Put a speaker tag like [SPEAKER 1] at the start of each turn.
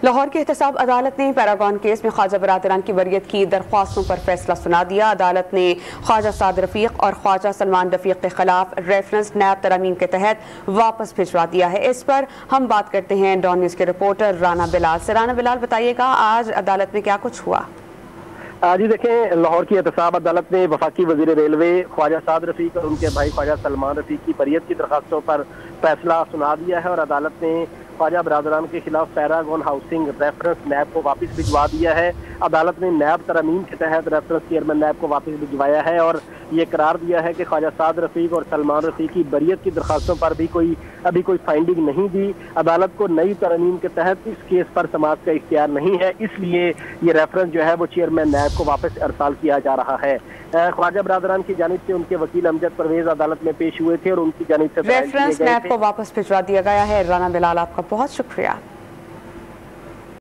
[SPEAKER 1] लाहौर की एहतसाब अदालत ने पैरागॉन केस में ख्वाजा बरादरान की वरीयत की दरख्वास्तों पर फैसला सुना दिया। अदालत ने ख्वाजा साद रफीक और ख्वाजा सलमान रफीक के खिलाफ रेफरेंस नैब तरमीम के तहत वापस भिजवा दिया है। इस पर हम बात करते हैं डॉन न्यूज़ के रिपोर्टर राना बिलाल से। राना बिलाल, बताइएगा आज अदालत में क्या कुछ हुआ?
[SPEAKER 2] जी देखें, लाहौर की एहतसाब अदालत ने वफाकी वजीर रेलवे ख्वाजा साद रफीक और उनके भाई ख्वाजा सलमान रफीक की बरीयत की दरखास्तों पर फैसला सुना दिया है और अदालत ने ख्वाजा बरादरान के खिलाफ पैरागॉन हाउसिंग रेफरेंस नैब को वापस भिजवा दिया है। अदालत ने नैब तरमीम के तहत रेफरेंस चेयरमैन नैब को वापस भिजवाया है और ये करार दिया है कि ख्वाजा साद रफीक और सलमान रफीक की बरीयत की दरखास्तों पर भी अभी कोई फाइंडिंग नहीं दी। अदालत को नई तरमीम के तहत इस केस पर समाज का इख्तियार नहीं है, इसलिए ये रेफरेंस जो है वो चेयरमैन नैब को वापस अरसाल किया जा रहा है। ख्वाजा बरादरान की जानिब से उनके वकील अमजद परवेज अदालत में पेश हुए थे और उनकी जानिब से
[SPEAKER 1] रेफरेंस नैब को वापस भिजवा दिया गया है। राना बिलाल, आपका बहुत शुक्रिया।